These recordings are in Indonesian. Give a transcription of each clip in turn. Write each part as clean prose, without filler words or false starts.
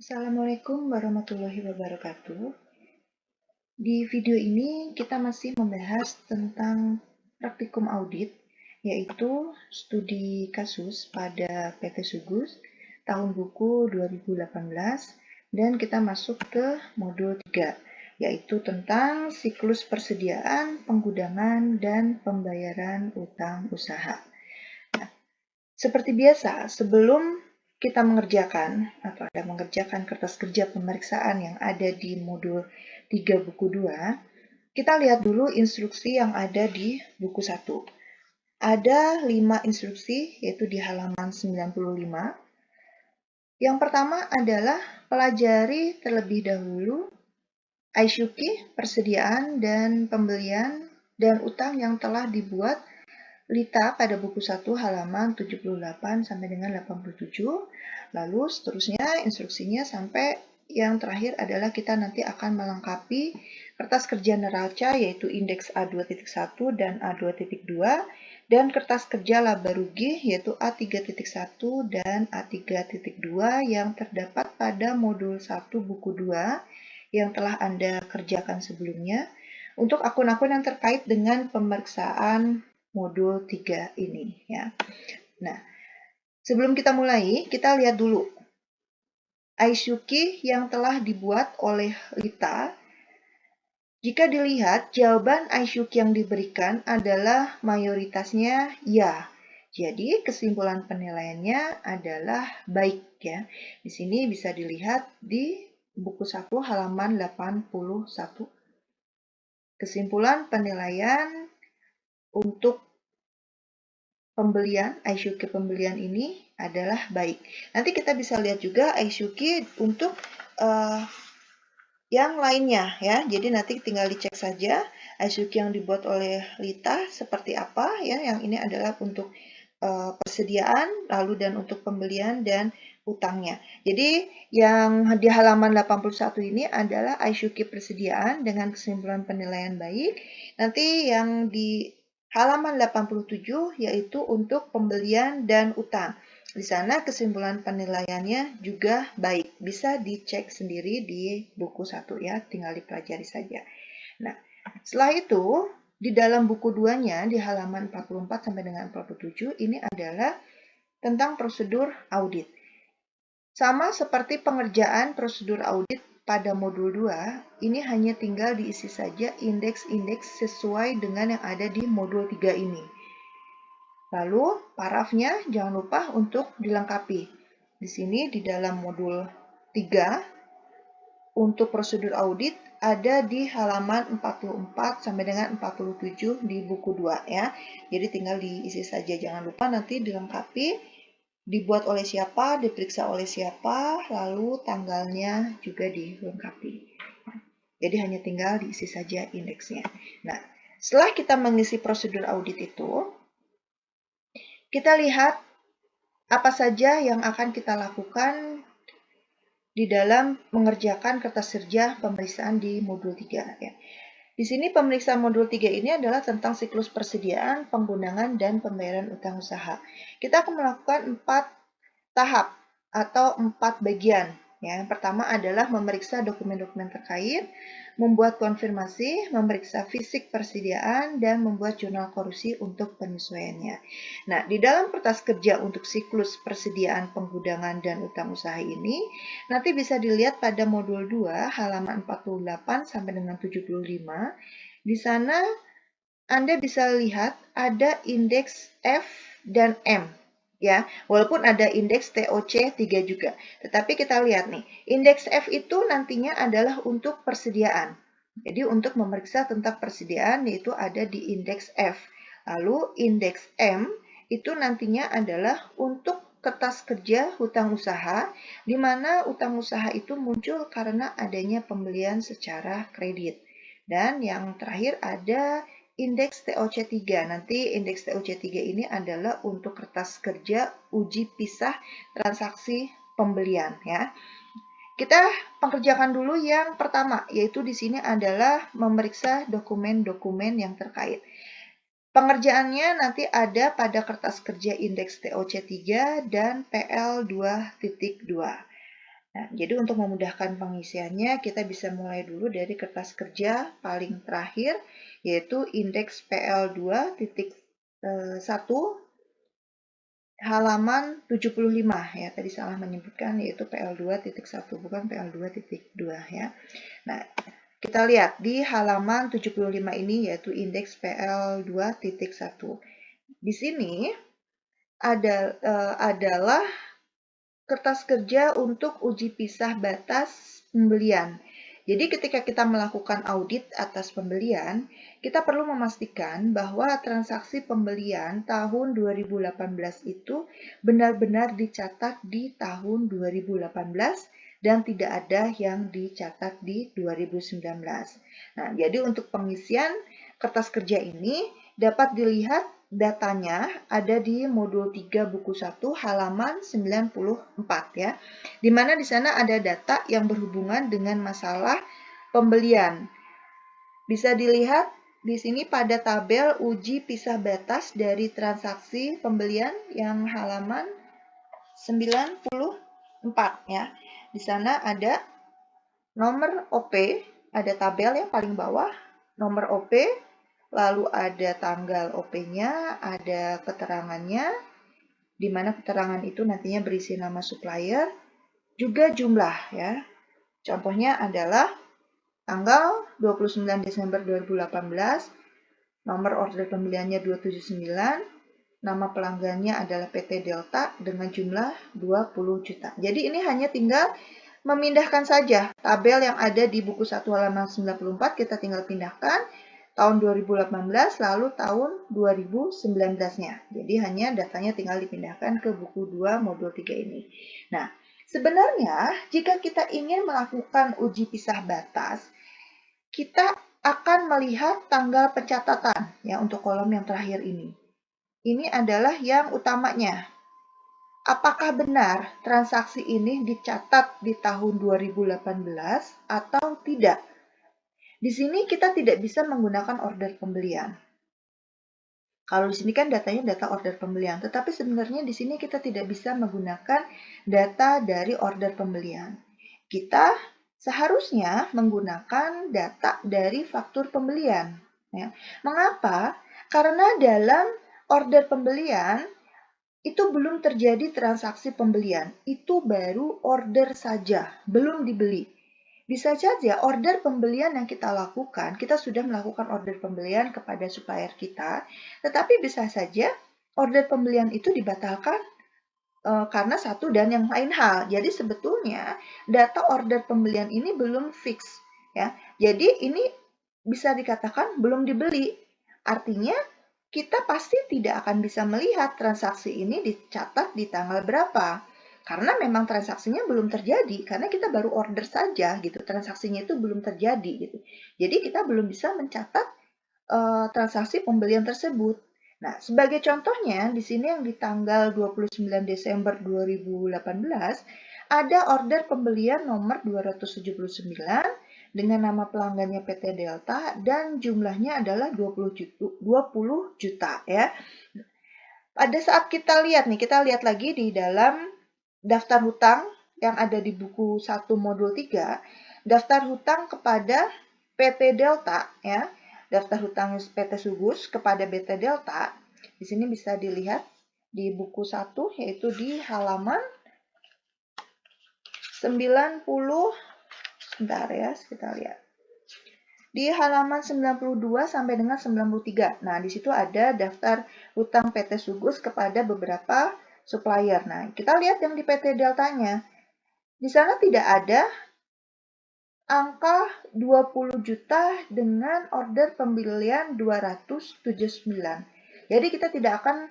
Assalamualaikum warahmatullahi wabarakatuh. Di video ini kita masih membahas tentang praktikum audit, yaitu studi kasus pada PT Sugus tahun buku 2018, dan kita masuk ke modul 3, yaitu tentang siklus persediaan, penggudangan, dan pembayaran utang usaha. Seperti biasa, sebelum kita mengerjakan atau Anda mengerjakan kertas kerja pemeriksaan yang ada di modul 3 buku 2, kita lihat dulu instruksi yang ada di buku 1. Ada 5 instruksi, yaitu di halaman 95. Yang pertama adalah pelajari terlebih dahulu Aishuki, persediaan dan pembelian dan utang yang telah dibuat Lita pada buku 1 halaman 78 sampai dengan 87. Lalu seterusnya instruksinya sampai yang terakhir adalah kita nanti akan melengkapi kertas kerja neraca yaitu indeks A2.1 dan A2.2 dan kertas kerja laba rugi yaitu A3.1 dan A3.2 yang terdapat pada modul 1 buku 2 yang telah Anda kerjakan sebelumnya untuk akun-akun yang terkait dengan pemeriksaan modul 3 ini ya. Nah, sebelum kita mulai, kita lihat dulu Aishuki yang telah dibuat oleh Lita. Jika dilihat, jawaban Aishuki yang diberikan adalah mayoritasnya ya. Jadi, kesimpulan penilaiannya adalah baik ya. Di sini bisa dilihat di buku 1 halaman 81. Kesimpulan penilaian untuk pembelian, Aishuki pembelian ini adalah baik. Nanti kita bisa lihat juga Aishuki untuk yang lainnya ya. Jadi nanti tinggal dicek saja Aishuki yang dibuat oleh Lita seperti apa ya. Yang ini adalah untuk persediaan, lalu dan untuk pembelian dan utangnya. Jadi yang di halaman 81 ini adalah Aishuki persediaan dengan kesimpulan penilaian baik. Nanti yang di halaman 87 yaitu untuk pembelian dan utang. Di sana kesimpulan penilaiannya juga baik. Bisa dicek sendiri di buku 1 ya, tinggal dipelajari saja. Nah, setelah itu di dalam buku 2-nya di halaman 44 sampai dengan 47 ini adalah tentang prosedur audit. Sama seperti pengerjaan prosedur audit pada modul 2, ini hanya tinggal diisi saja indeks-indeks sesuai dengan yang ada di modul 3 ini. Lalu, parafnya jangan lupa untuk dilengkapi. Di sini di dalam modul 3, untuk prosedur audit ada di halaman 44 sampai dengan 47 di buku 2 ya. Jadi tinggal diisi saja, jangan lupa nanti dilengkapi. Dibuat oleh siapa, diperiksa oleh siapa, lalu tanggalnya juga dilengkapi. Jadi hanya tinggal diisi saja indeksnya. Nah, setelah kita mengisi prosedur audit itu, kita lihat apa saja yang akan kita lakukan di dalam mengerjakan kertas kerja pemeriksaan di modul 3. Ya. Di sini pemeriksaan modul 3 ini adalah tentang siklus persediaan, penggunaan, dan pembayaran utang usaha. Kita akan melakukan 4 tahap atau 4 bagian. Ya, yang pertama adalah memeriksa dokumen-dokumen terkait, membuat konfirmasi, memeriksa fisik persediaan, dan membuat jurnal korusi untuk penyesuaiannya. Nah, di dalam kertas kerja untuk siklus persediaan, penggudangan, dan utang usaha ini, nanti bisa dilihat pada modul 2, halaman 48 sampai dengan 75. Di sana Anda bisa lihat ada indeks F dan M. Ya, walaupun ada indeks TOC 3 juga. Tetapi kita lihat nih, indeks F itu nantinya adalah untuk persediaan. Jadi untuk memeriksa tentang persediaan yaitu ada di indeks F. Lalu indeks M itu nantinya adalah untuk kertas kerja hutang usaha, di mana utang usaha itu muncul karena adanya pembelian secara kredit. Dan yang terakhir ada indeks TOC3. Nanti indeks TOC3 ini adalah untuk kertas kerja uji pisah transaksi pembelian ya. Kita pengerjakan dulu yang pertama, yaitu di sini adalah memeriksa dokumen-dokumen yang terkait. Pengerjaannya nanti ada pada kertas kerja indeks TOC3 dan PL2.2. Nah, jadi untuk memudahkan pengisiannya, kita bisa mulai dulu dari kertas kerja paling terakhir, yaitu indeks PL2.1 halaman 75 ya. Tadi salah menyebutkan yaitu PL2.1 bukan PL2.2 ya. Nah, kita lihat di halaman 75 ini yaitu indeks PL2.1. Di sini adalah kertas kerja untuk uji pisah batas pembelian. Jadi ketika kita melakukan audit atas pembelian, kita perlu memastikan bahwa transaksi pembelian tahun 2018 itu benar-benar dicatat di tahun 2018 dan tidak ada yang dicatat di 2019. Nah, jadi untuk pengisian kertas kerja ini dapat dilihat datanya ada di modul 3 buku 1 halaman 94 ya. Di mana di sana ada data yang berhubungan dengan masalah pembelian. Bisa dilihat di sini pada tabel uji pisah batas dari transaksi pembelian yang halaman 94 ya. Di sana ada nomor OP, ada tabel ya paling bawah, nomor OP, lalu ada tanggal OP-nya, ada keterangannya, di mana keterangan itu nantinya berisi nama supplier, juga jumlah ya. Contohnya adalah tanggal 29 Desember 2018, nomor order pembeliannya 279, nama pelanggannya adalah PT Delta dengan jumlah 20 juta. Jadi ini hanya tinggal memindahkan saja tabel yang ada di buku 1 halaman 94, kita tinggal pindahkan tahun 2018 lalu tahun 2019-nya. Jadi hanya datanya tinggal dipindahkan ke buku 2 modul 3 ini. Nah, sebenarnya jika kita ingin melakukan uji pisah batas, kita akan melihat tanggal pencatatan ya untuk kolom yang terakhir ini. Ini adalah yang utamanya. Apakah benar transaksi ini dicatat di tahun 2018 atau tidak? Di sini kita tidak bisa menggunakan order pembelian. Kalau di sini kan datanya data order pembelian, tetapi sebenarnya di sini kita tidak bisa menggunakan data dari order pembelian. Kita seharusnya menggunakan data dari faktur pembelian. Ya. Mengapa? Karena dalam order pembelian itu belum terjadi transaksi pembelian, itu baru order saja, belum dibeli. Bisa saja order pembelian yang kita lakukan, kita sudah melakukan order pembelian kepada supplier kita, tetapi bisa saja order pembelian itu dibatalkan karena satu dan yang lain hal. Jadi sebetulnya data order pembelian ini belum fix ya. Jadi ini bisa dikatakan belum dibeli. Artinya kita pasti tidak akan bisa melihat transaksi ini dicatat di tanggal berapa. Karena memang transaksinya belum terjadi, karena kita baru order saja gitu, transaksinya itu belum terjadi gitu. Jadi kita belum bisa mencatat transaksi pembelian tersebut. Nah, sebagai contohnya di sini yang di tanggal 29 Desember 2018 ada order pembelian nomor 279 dengan nama pelanggannya PT Delta dan jumlahnya adalah 20 juta ya. Pada saat kita lihat nih, kita lihat lagi di dalam daftar hutang yang ada di buku 1 modul 3, daftar hutang kepada PT Delta ya, daftar hutang PT Sugus kepada PT Delta. Di sini bisa dilihat di buku 1 yaitu di halaman 90, sebentar ya, kita lihat. Di halaman 92 sampai dengan 93. Nah, di situ ada daftar hutang PT Sugus kepada beberapa supplier. Nah, kita lihat yang di PT Deltanya. Di sana tidak ada angka 20 juta dengan order pembelian 279. Jadi kita tidak akan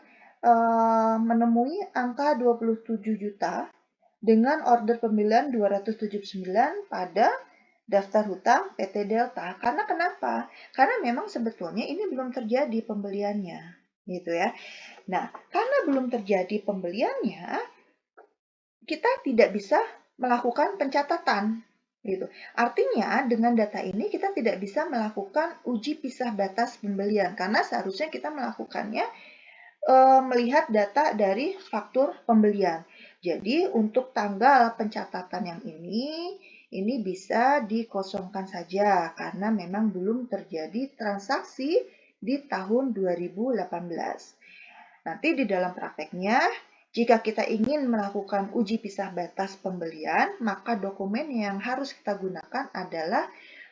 menemui angka 27 juta dengan order pembelian 279 pada daftar hutang PT Delta. Karena kenapa? Karena memang sebetulnya ini belum terjadi pembeliannya, gitu ya. Nah, karena belum terjadi pembeliannya, kita tidak bisa melakukan pencatatan, gitu. Artinya dengan data ini kita tidak bisa melakukan uji pisah batas pembelian karena seharusnya kita melakukannya melihat data dari faktur pembelian. Jadi untuk tanggal pencatatan yang ini bisa dikosongkan saja karena memang belum terjadi transaksi di tahun 2018. Nanti di dalam prakteknya, jika kita ingin melakukan uji pisah batas pembelian, maka dokumen yang harus kita gunakan adalah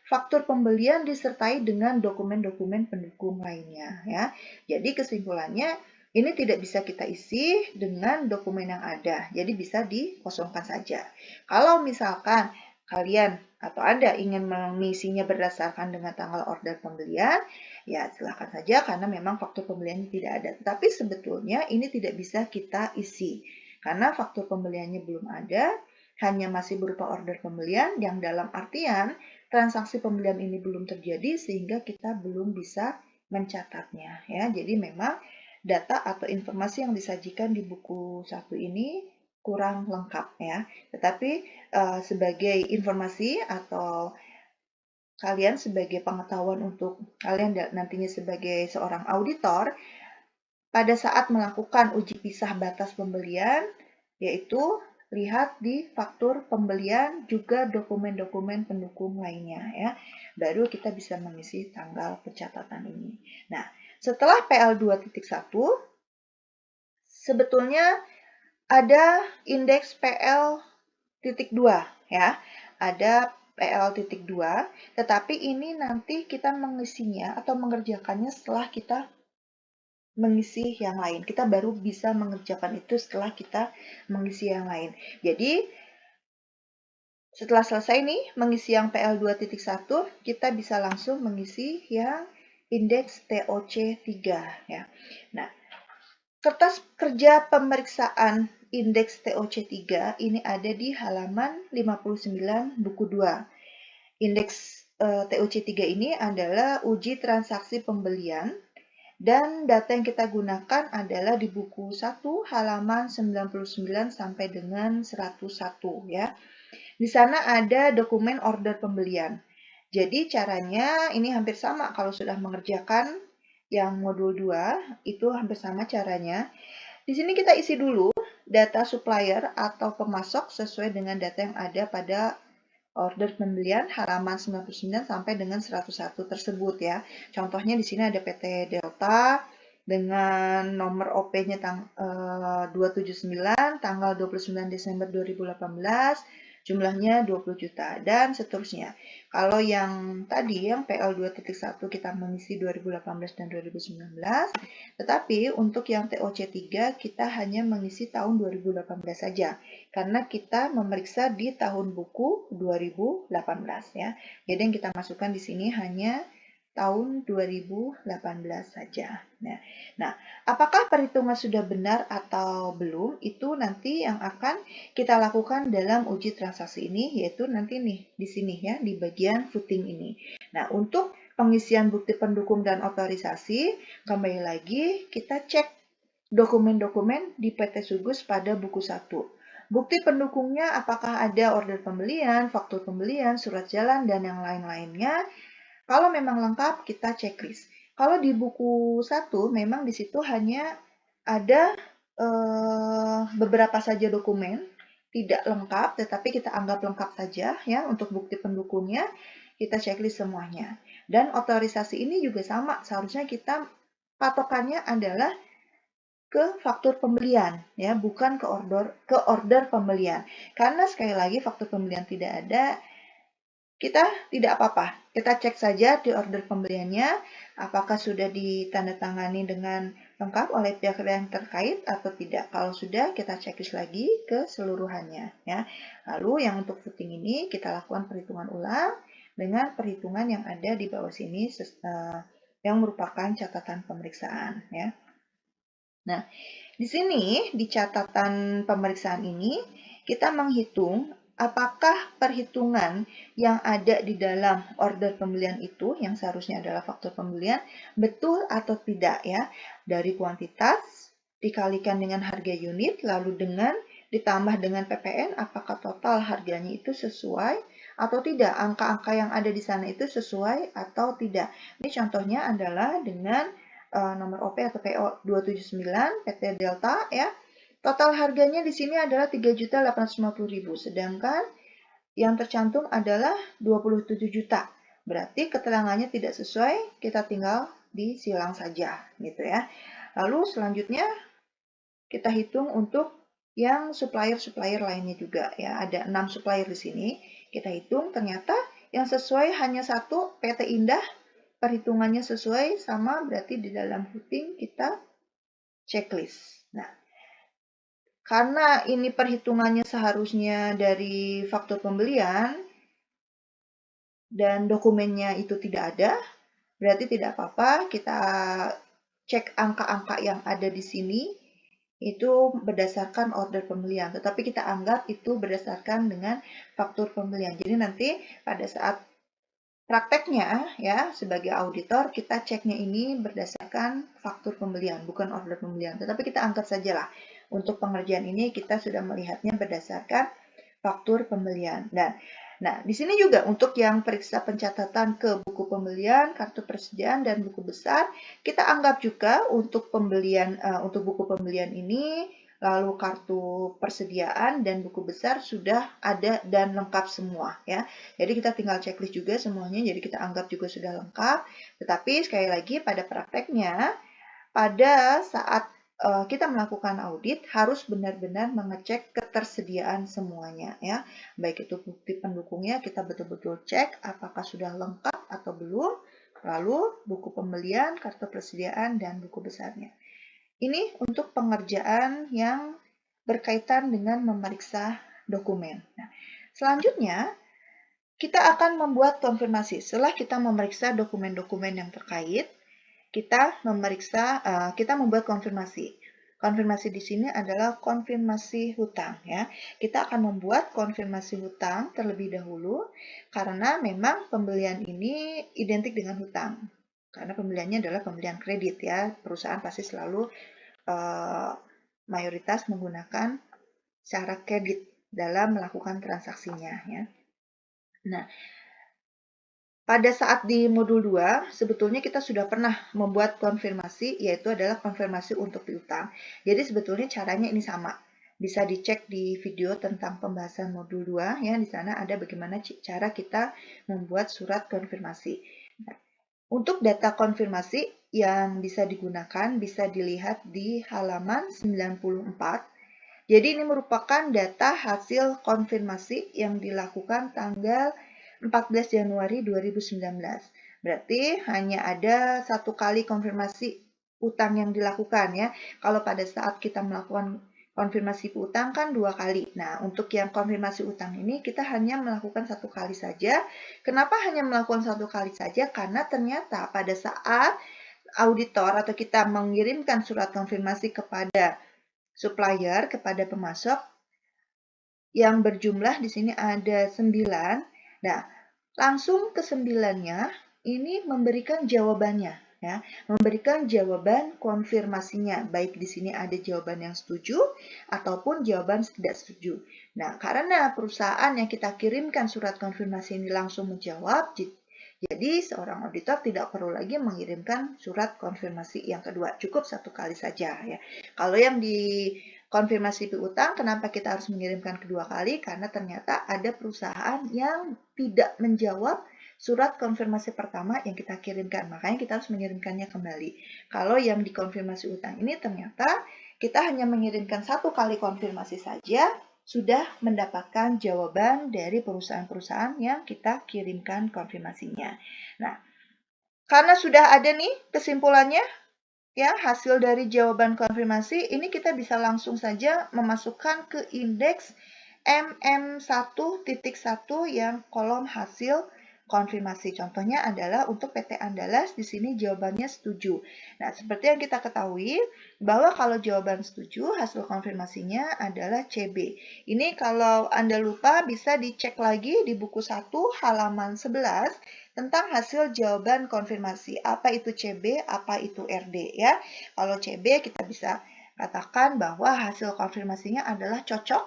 faktur pembelian disertai dengan dokumen-dokumen pendukung lainnya. Ya. Jadi kesimpulannya, ini tidak bisa kita isi dengan dokumen yang ada, jadi bisa dikosongkan saja. Kalau misalkan kalian atau Anda ingin mengisinya berdasarkan dengan tanggal order pembelian, ya silakan saja karena memang faktur pembeliannya tidak ada. Tapi sebetulnya ini tidak bisa kita isi karena faktur pembeliannya belum ada, hanya masih berupa order pembelian yang dalam artian transaksi pembelian ini belum terjadi sehingga kita belum bisa mencatatnya ya. Jadi memang data atau informasi yang disajikan di buku 1 ini kurang lengkap ya. Tetapi sebagai informasi atau kalian sebagai pengetahuan untuk kalian nantinya sebagai seorang auditor, pada saat melakukan uji pisah batas pembelian, yaitu lihat di faktur pembelian juga dokumen-dokumen pendukung lainnya ya. Baru kita bisa mengisi tanggal pencatatan ini. Nah, setelah PL 2.1 sebetulnya ada indeks PL.2 ya. Ada PL.2, tetapi ini nanti kita mengisinya atau mengerjakannya setelah kita mengisi yang lain. Kita baru bisa mengerjakan itu setelah kita mengisi yang lain. Jadi, setelah selesai nih mengisi yang PL2.1, kita bisa langsung mengisi yang indeks TOC3 ya. Nah, kertas kerja pemeriksaan indeks TOC3 ini ada di halaman 59 buku 2. Indeks TOC3 ini adalah uji transaksi pembelian dan data yang kita gunakan adalah di buku 1 halaman 99 sampai dengan 101 ya. Di sana ada dokumen order pembelian. Jadi caranya ini hampir sama kalau sudah mengerjakan yang modul 2, itu hampir sama caranya. Di sini kita isi dulu data supplier atau pemasok sesuai dengan data yang ada pada order pembelian halaman 99 sampai dengan 101 tersebut ya. Contohnya di sini ada PT Delta dengan nomor OP-nya 279 tanggal 29 Desember 2018, jumlahnya 20 juta dan seterusnya. Kalau yang tadi yang PL2.1 kita mengisi 2018 dan 2019, tetapi untuk yang TOC3 kita hanya mengisi tahun 2018 saja karena kita memeriksa di tahun buku 2018 ya. Jadi yang kita masukkan di sini hanya tahun 2018 saja. Nah, apakah perhitungan sudah benar atau belum? Itu nanti yang akan kita lakukan dalam uji transaksi ini, yaitu nanti nih di sini ya, di bagian footing ini. Nah, untuk pengisian bukti pendukung dan otorisasi, kembali lagi kita cek dokumen-dokumen di PT Sugus pada buku 1. Bukti pendukungnya apakah ada order pembelian, faktur pembelian, surat jalan, dan yang lain-lainnya. Kalau memang lengkap, kita checklist. Kalau di buku 1, memang di situ hanya ada beberapa saja dokumen, tidak lengkap, tetapi kita anggap lengkap saja ya untuk bukti pendukungnya, kita checklist semuanya. Dan otorisasi ini juga sama, seharusnya kita patokannya adalah ke faktur pembelian ya, bukan ke order pembelian. Karena sekali lagi faktur pembelian tidak ada, kita tidak apa-apa, kita cek saja di order pembeliannya, apakah sudah ditandatangani dengan lengkap oleh pihak yang terkait atau tidak. Kalau sudah, kita checklist lagi keseluruhannya. Ya. Lalu yang untuk footing ini, kita lakukan perhitungan ulang dengan perhitungan yang ada di bawah sini, yang merupakan catatan pemeriksaan. Ya. Nah, di sini, di catatan pemeriksaan ini, kita menghitung apakah perhitungan yang ada di dalam order pembelian itu, yang seharusnya adalah faktur pembelian, betul atau tidak ya. Dari kuantitas dikalikan dengan harga unit, lalu ditambah dengan PPN, apakah total harganya itu sesuai atau tidak. Angka-angka yang ada di sana itu sesuai atau tidak. Ini contohnya adalah dengan nomor OP atau PO 279 PT Delta ya. Total harganya di sini adalah 3.850.000, sedangkan yang tercantum adalah 27 juta. Berarti keterangannya tidak sesuai, kita tinggal disilang saja, gitu ya. Lalu selanjutnya kita hitung untuk yang supplier-supplier lainnya juga ya. Ada 6 supplier di sini. Kita hitung ternyata yang sesuai hanya satu, PT Indah. Perhitungannya sesuai sama, berarti di dalam footing kita checklist. Nah, karena ini perhitungannya seharusnya dari faktur pembelian dan dokumennya itu tidak ada, berarti tidak apa-apa, kita cek angka-angka yang ada di sini itu berdasarkan order pembelian, tetapi kita anggap itu berdasarkan dengan faktur pembelian. Jadi nanti pada saat prakteknya ya sebagai auditor kita ceknya ini berdasarkan faktur pembelian, bukan order pembelian. Tetapi kita anggap sajalah untuk pengerjaan ini kita sudah melihatnya berdasarkan faktur pembelian. Nah, di sini juga untuk yang periksa pencatatan ke buku pembelian, kartu persediaan, dan buku besar, kita anggap juga untuk pembelian untuk buku pembelian ini, lalu kartu persediaan dan buku besar sudah ada dan lengkap semua ya. Jadi kita tinggal checklist juga semuanya, jadi kita anggap juga sudah lengkap. Tetapi sekali lagi pada prakteknya, pada saat kita melakukan audit harus benar-benar mengecek ketersediaan semuanya ya. Baik itu bukti pendukungnya kita betul-betul cek apakah sudah lengkap atau belum. Lalu buku pembelian, kartu persediaan, dan buku besarnya. Ini untuk pengerjaan yang berkaitan dengan memeriksa dokumen. Nah, selanjutnya kita akan membuat konfirmasi. Setelah kita memeriksa dokumen-dokumen yang terkait, kita membuat konfirmasi. Konfirmasi di sini adalah konfirmasi hutang ya. Kita akan membuat konfirmasi hutang terlebih dahulu karena memang pembelian ini identik dengan hutang. Karena pembeliannya adalah pembelian kredit ya. Perusahaan pasti selalu mayoritas menggunakan cara kredit dalam melakukan transaksinya ya. Nah, pada saat di modul 2, sebetulnya kita sudah pernah membuat konfirmasi, yaitu adalah konfirmasi untuk piutang. Jadi sebetulnya caranya ini sama. Bisa dicek di video tentang pembahasan modul 2, ya. Di sana ada bagaimana cara kita membuat surat konfirmasi. Nah, untuk data konfirmasi yang bisa digunakan, bisa dilihat di halaman 94. Jadi ini merupakan data hasil konfirmasi yang dilakukan tanggal 14 Januari 2019. Berarti hanya ada satu kali konfirmasi utang yang dilakukan ya. Kalau pada saat kita melakukan konfirmasi utang kan 2 kali. Nah, untuk yang konfirmasi utang ini kita hanya melakukan 1 kali saja. Kenapa hanya melakukan 1 kali saja? Karena ternyata pada saat auditor atau kita mengirimkan surat konfirmasi kepada supplier, kepada pemasok yang berjumlah di sini ada 9. Nah, langsung ke 9-nya ini memberikan jawabannya ya, memberikan jawaban konfirmasinya. Baik di sini ada jawaban yang setuju ataupun jawaban tidak setuju. Nah, karena perusahaan yang kita kirimkan surat konfirmasi ini langsung menjawab, jadi seorang auditor tidak perlu lagi mengirimkan surat konfirmasi yang kedua, cukup 1 kali saja ya. Kalau yang di konfirmasi piutang, kenapa kita harus mengirimkan kedua kali? Karena ternyata ada perusahaan yang tidak menjawab surat konfirmasi pertama yang kita kirimkan. Makanya kita harus mengirimkannya kembali. Kalau yang di konfirmasi utang ini ternyata kita hanya mengirimkan 1 kali konfirmasi saja, sudah mendapatkan jawaban dari perusahaan-perusahaan yang kita kirimkan konfirmasinya. Nah, karena sudah ada nih kesimpulannya, ya, hasil dari jawaban konfirmasi, ini kita bisa langsung saja memasukkan ke indeks MM1.1 yang kolom hasil konfirmasi. Contohnya adalah untuk PT Andalas, di sini jawabannya setuju. Nah, seperti yang kita ketahui, bahwa kalau jawaban setuju, hasil konfirmasinya adalah CB. Ini kalau Anda lupa, bisa dicek lagi di buku 1 halaman 11, tentang hasil jawaban konfirmasi. Apa itu CB, apa itu RD ya. Kalau CB kita bisa katakan bahwa hasil konfirmasinya adalah cocok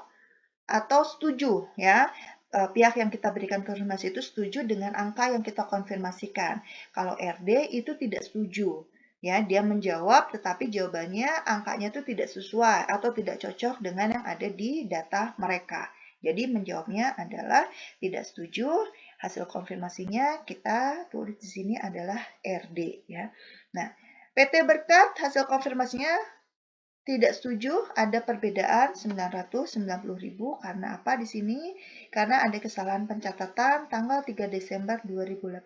atau setuju ya. Pihak yang kita berikan konfirmasi itu setuju dengan angka yang kita konfirmasikan. Kalau RD itu tidak setuju. Ya, dia menjawab tetapi jawabannya angkanya itu tidak sesuai atau tidak cocok dengan yang ada di data mereka. Jadi menjawabnya adalah tidak setuju. Hasil konfirmasinya kita tulis di sini adalah RD ya. Nah, PT Berkat hasil konfirmasinya tidak setuju, ada perbedaan 990.000 karena apa di sini? Karena ada kesalahan pencatatan tanggal 3 Desember 2018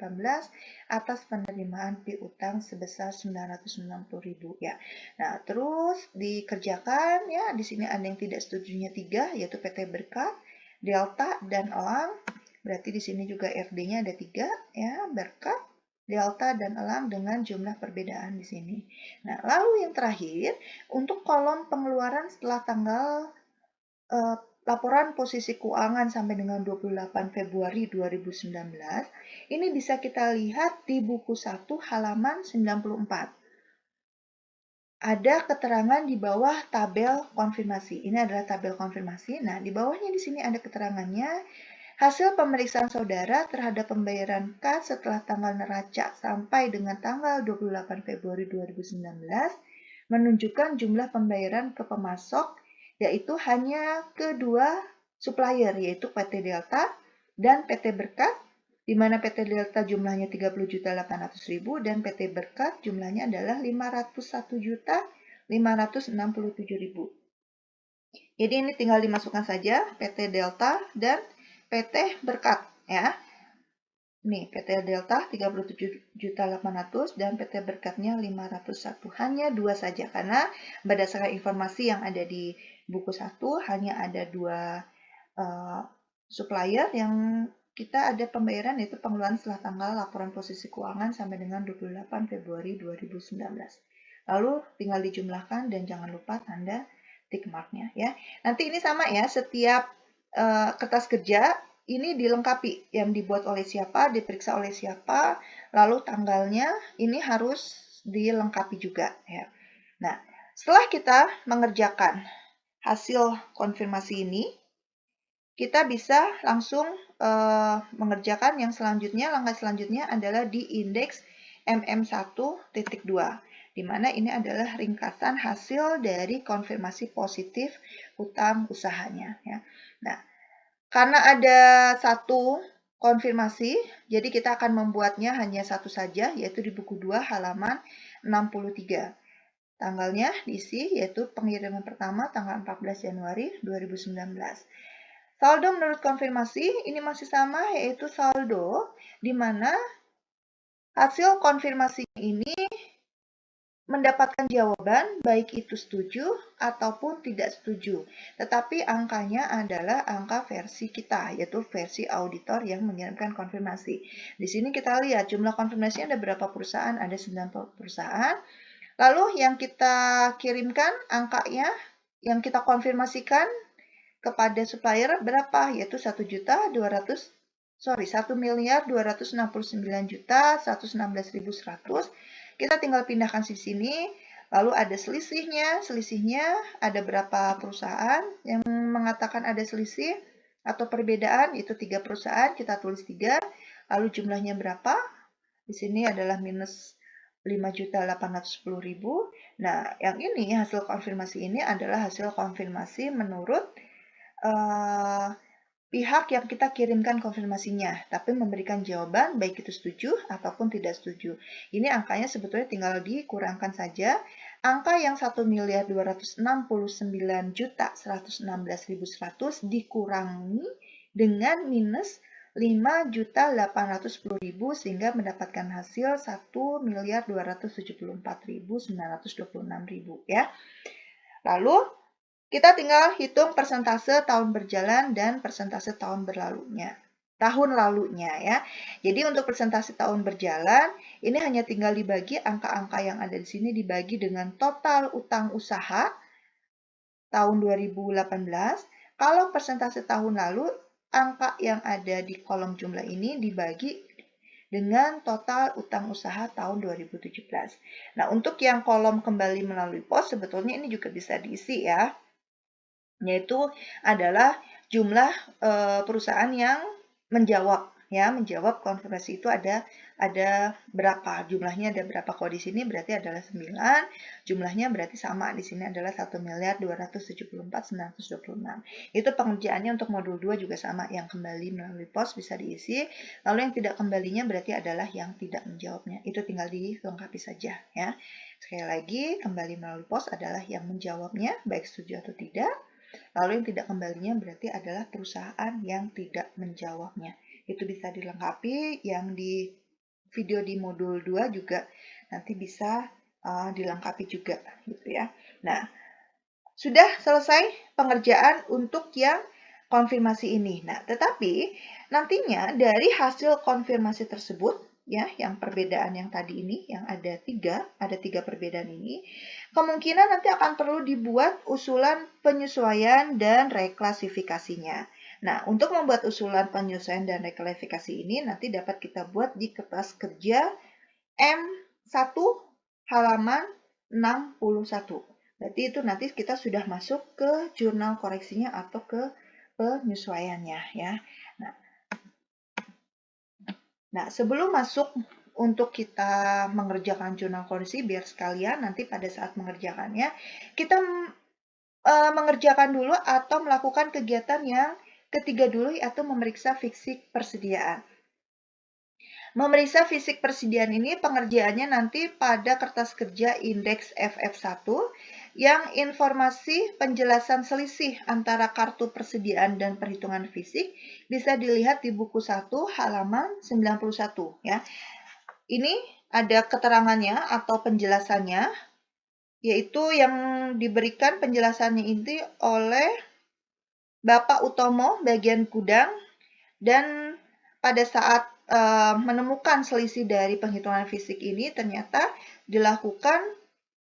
atas penerimaan piutang sebesar 990.000 ya. Nah, terus dikerjakan ya, di sini ada yang tidak setujunya 3 yaitu PT Berkat, Delta dan Elang. Berarti di sini juga RD-nya ada 3 ya, Berkat, Delta dan Elang dengan jumlah perbedaan di sini. Nah, lalu yang terakhir, untuk kolom pengeluaran setelah tanggal laporan posisi keuangan sampai dengan 28 Februari 2019, ini bisa kita lihat di buku 1 halaman 94. Ada keterangan di bawah tabel konfirmasi. Ini adalah tabel konfirmasi. Nah, di bawahnya di sini ada keterangannya. Hasil pemeriksaan saudara terhadap pembayaran kas setelah tanggal neraca sampai dengan tanggal 28 Februari 2019 menunjukkan jumlah pembayaran ke pemasok yaitu hanya kedua supplier yaitu PT Delta dan PT Berkat, di mana PT Delta jumlahnya 30.800.000 dan PT Berkat jumlahnya adalah 501.567.000. Jadi ini tinggal dimasukkan saja PT Delta dan PT Berkat ya. Nih, PT Delta 37.800 dan PT Berkatnya 501. Hanya 2 saja karena berdasarkan informasi yang ada di buku 1 hanya ada 2 supplier yang kita ada pembayaran yaitu pengeluaran setelah tanggal laporan posisi keuangan sampai dengan 28 Februari 2019. Lalu tinggal dijumlahkan dan jangan lupa tanda tick marknya ya. Nanti ini sama ya, setiap kertas kerja ini dilengkapi yang dibuat oleh siapa, diperiksa oleh siapa, lalu tanggalnya ini harus dilengkapi juga ya. Nah, setelah kita mengerjakan hasil konfirmasi ini, kita bisa langsung mengerjakan yang selanjutnya. Langkah selanjutnya adalah di indeks MM1.2, di mana ini adalah ringkasan hasil dari konfirmasi positif utang usahanya ya. Nah, karena ada satu konfirmasi, jadi kita akan membuatnya hanya satu saja, yaitu di buku 2 halaman 63. Tanggalnya diisi, yaitu pengiriman pertama tanggal 14 Januari 2019. Saldo menurut konfirmasi, ini masih sama, yaitu saldo di mana hasil konfirmasi ini mendapatkan jawaban baik itu setuju ataupun tidak setuju. Tetapi angkanya adalah angka versi kita, yaitu versi auditor yang mengirimkan konfirmasi. Di sini kita lihat jumlah konfirmasi ada berapa perusahaan, ada 90 perusahaan. Lalu yang kita kirimkan angkanya, yang kita konfirmasikan kepada supplier berapa, yaitu 1.269.116.100. Kita tinggal pindahkan di sini, lalu ada selisihnya ada berapa perusahaan yang mengatakan ada selisih atau perbedaan, itu 3 perusahaan, kita tulis 3, lalu jumlahnya berapa, di sini adalah minus 5.810.000. Nah, yang ini hasil konfirmasi ini adalah hasil konfirmasi menurut pihak yang kita kirimkan konfirmasinya, tapi memberikan jawaban baik itu setuju ataupun tidak setuju. Ini angkanya sebetulnya tinggal dikurangkan saja. Angka yang 1.269.116.100 dikurangi dengan minus 5.810.000 sehingga mendapatkan hasil 1.274.926.000 ya. Lalu kita tinggal hitung persentase tahun berjalan dan persentase tahun lalunya ya. Jadi untuk persentase tahun berjalan, ini hanya tinggal dibagi angka-angka yang ada di sini dibagi dengan total utang usaha tahun 2018. Kalau persentase tahun lalu, angka yang ada di kolom jumlah ini dibagi dengan total utang usaha tahun 2017. Nah, untuk yang kolom kembali melalui pos, sebetulnya ini juga bisa diisi ya. Yaitu adalah jumlah perusahaan yang menjawab konfirmasi itu ada ada berapa, jumlahnya ada berapa. Kalau di sini berarti adalah 9, jumlahnya berarti sama, di sini adalah 1.274.926. Itu pengerjaannya untuk modul 2 juga sama, yang kembali melalui pos bisa diisi, lalu yang tidak kembalinya berarti adalah yang tidak menjawabnya. Itu tinggal dilengkapi saja ya. Sekali lagi, kembali melalui pos adalah yang menjawabnya, baik setuju atau tidak. Lalu yang tidak kembalinya berarti adalah perusahaan yang tidak menjawabnya. Itu bisa dilengkapi, yang di video di modul 2 juga nanti bisa dilengkapi juga gitu ya. Nah, sudah selesai pengerjaan untuk yang konfirmasi ini. Nah, tetapi nantinya dari hasil konfirmasi tersebut, ya, yang perbedaan yang tadi ini, yang ada tiga perbedaan ini, kemungkinan nanti akan perlu dibuat usulan penyesuaian dan reklasifikasinya. Nah, untuk membuat usulan penyesuaian dan reklasifikasi ini nanti dapat kita buat di kertas kerja M1 halaman 61. Berarti itu nanti kita sudah masuk ke jurnal koreksinya atau ke penyesuaiannya ya. Nah, sebelum masuk untuk kita mengerjakan jurnal koreksi, biar sekalian nanti pada saat mengerjakannya kita mengerjakan dulu atau melakukan kegiatan yang ketiga dulu, yaitu memeriksa fisik persediaan. Memeriksa fisik persediaan ini pengerjaannya nanti pada kertas kerja indeks FF1 yang informasi penjelasan selisih antara kartu persediaan dan perhitungan fisik bisa dilihat di buku 1 halaman 91 ya. Ini ada keterangannya atau penjelasannya, yaitu yang diberikan penjelasannya ini oleh Bapak Utomo bagian gudang, dan pada saat menemukan selisih dari penghitungan fisik ini ternyata dilakukan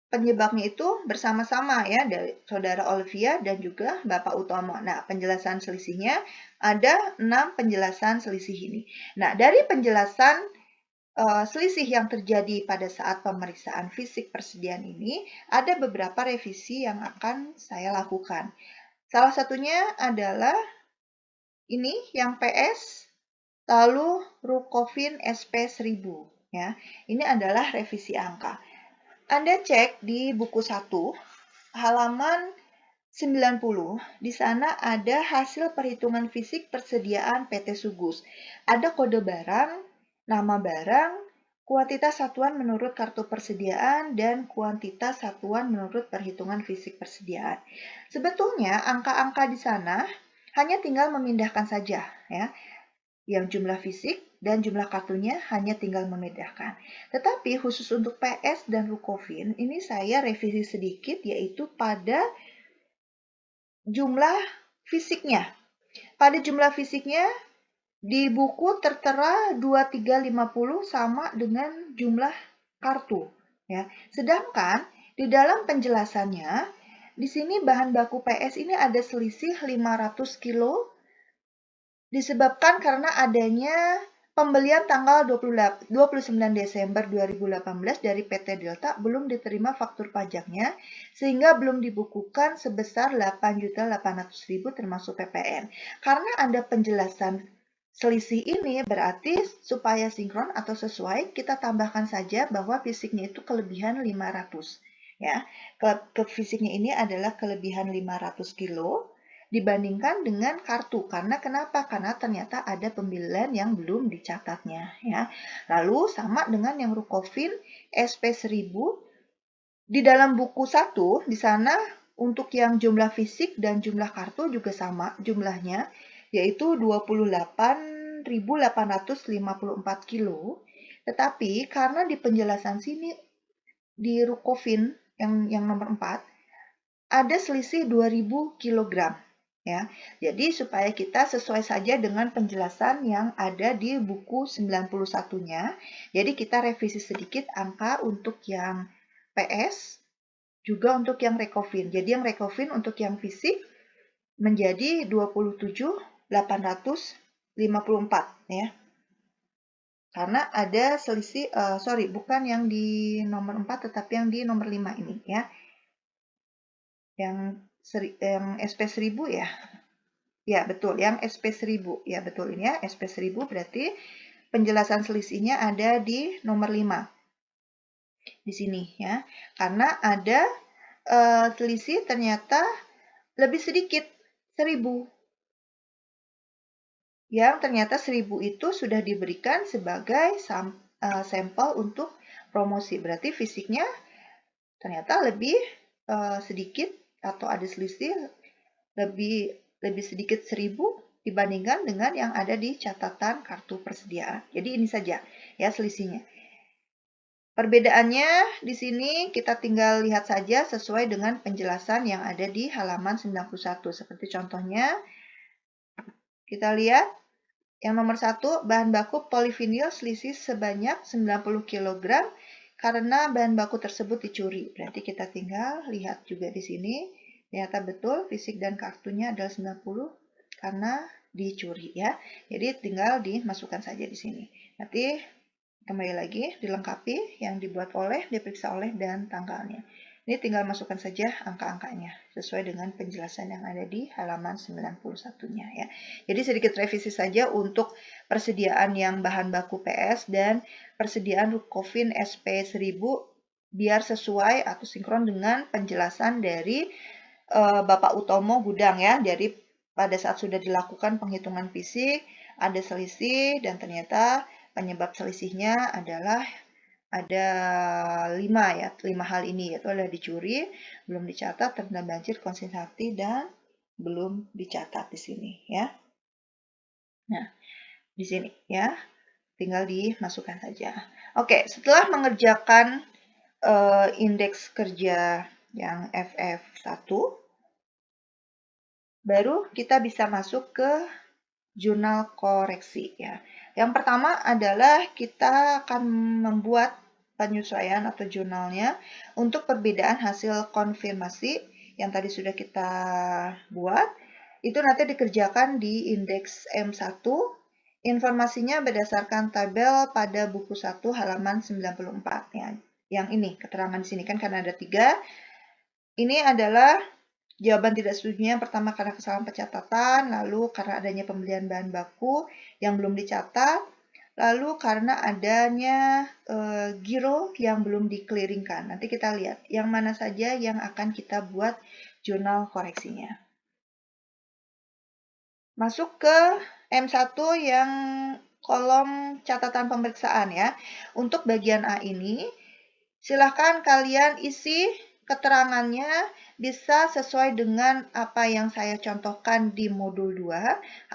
penyebabnya itu bersama-sama ya dari Saudara Olivia dan juga Bapak Utomo. Nah, penjelasan selisihnya ada 6 penjelasan selisih ini. Nah, dari penjelasan selisih yang terjadi pada saat pemeriksaan fisik persediaan ini, ada beberapa revisi yang akan saya lakukan. Salah satunya adalah ini yang PS, lalu Rukovin SP1000 ya. Ini adalah revisi angka. Anda cek di buku 1 halaman 90, di sana ada hasil perhitungan fisik persediaan PT Sugus. Ada kode barang, nama barang, kuantitas satuan menurut kartu persediaan, dan kuantitas satuan menurut perhitungan fisik persediaan. Sebetulnya angka-angka di sana hanya tinggal memindahkan saja ya. Yang jumlah fisik dan jumlah kartunya hanya tinggal memindahkan. Tetapi khusus untuk PS dan Rukovin, ini saya revisi sedikit, yaitu pada jumlah fisiknya. Pada jumlah fisiknya, di buku tertera 2350 sama dengan jumlah kartu. Ya. Sedangkan di dalam penjelasannya, di sini bahan baku PS ini ada selisih 500 kilo disebabkan karena adanya pembelian tanggal 29 Desember 2018 dari PT Delta belum diterima faktur pajaknya, sehingga belum dibukukan sebesar 8.800.000 termasuk PPN. Karena ada penjelasan selisih ini, berarti supaya sinkron atau sesuai, kita tambahkan saja bahwa fisiknya itu kelebihan 500. Ya, ke fisiknya ini adalah kelebihan 500 kilo dibandingkan dengan kartu. Karena kenapa? Karena ternyata ada pembelian yang belum dicatatnya ya. Lalu sama dengan yang Rukovin SP1000, di dalam buku 1 di sana untuk yang jumlah fisik dan jumlah kartu juga sama jumlahnya, yaitu 28.854 kilo. Tetapi karena di penjelasan sini di Rukovin yang nomor 4 ada selisih 2000 kg. Ya, jadi supaya kita sesuai saja dengan penjelasan yang ada di buku 91-nya, jadi kita revisi sedikit angka untuk yang PS, juga untuk yang Rekovin. Jadi yang Rekovin untuk yang fisik menjadi 27.854 ya. Karena ada selisih, bukan yang di nomor 4 tetapi yang di nomor 5 ini ya. Yang SP1000 ya. Ya, betul. Yang SP1000. Ya, betul ini ya. SP1000 berarti penjelasan selisihnya ada di nomor 5 di sini ya. Karena ada selisih ternyata lebih sedikit 1000. Yang ternyata 1000 itu sudah diberikan sebagai sampel untuk promosi. Berarti fisiknya ternyata lebih sedikit atau ada selisih lebih sedikit 1000 dibandingkan dengan yang ada di catatan kartu persediaan. Jadi ini saja ya selisihnya. Perbedaannya di sini kita tinggal lihat saja sesuai dengan penjelasan yang ada di halaman 91. Seperti contohnya, kita lihat yang nomor 1, bahan baku polivinil selisih sebanyak 90 kg karena bahan baku tersebut dicuri. Berarti kita tinggal lihat juga di sini. Ternyata betul fisik dan kartunya adalah 90 karena dicuri ya. Jadi tinggal dimasukkan saja di sini. Nanti kembali lagi dilengkapi yang dibuat oleh, diperiksa oleh, dan tanggalnya. Ini tinggal masukkan saja angka-angkanya sesuai dengan penjelasan yang ada di halaman 91-nya ya. Jadi sedikit revisi saja untuk persediaan yang bahan baku PS dan persediaan Rukofin SP1000 biar sesuai atau sinkron dengan penjelasan dari Bapak Utomo gudang ya. Dari pada saat sudah dilakukan penghitungan fisik ada selisih dan ternyata penyebab selisihnya adalah ada 5 hal ini, yaitu adalah dicuri, belum dicatat, terendam banjir, konsentrasi, dan belum dicatat di sini ya. Nah, di sini ya, tinggal dimasukkan saja. Oke, setelah mengerjakan indeks kerja yang FF1, baru kita bisa masuk ke jurnal koreksi ya. Yang pertama adalah kita akan membuat penyesuaian atau jurnalnya untuk perbedaan hasil konfirmasi yang tadi sudah kita buat. Itu nanti dikerjakan di indeks M1. Informasinya berdasarkan tabel pada buku 1 halaman 94 ya. Yang ini keterangan di sini kan karena ada 3. Ini adalah jawaban tidak setujunya yang pertama karena kesalahan pencatatan, lalu karena adanya pembelian bahan baku yang belum dicatat, lalu karena adanya giro yang belum dikeliringkan. Nanti kita lihat yang mana saja yang akan kita buat jurnal koreksinya. Masuk ke M1 yang kolom catatan pemeriksaan ya. Untuk bagian A ini, silahkan kalian isi keterangannya bisa sesuai dengan apa yang saya contohkan di modul 2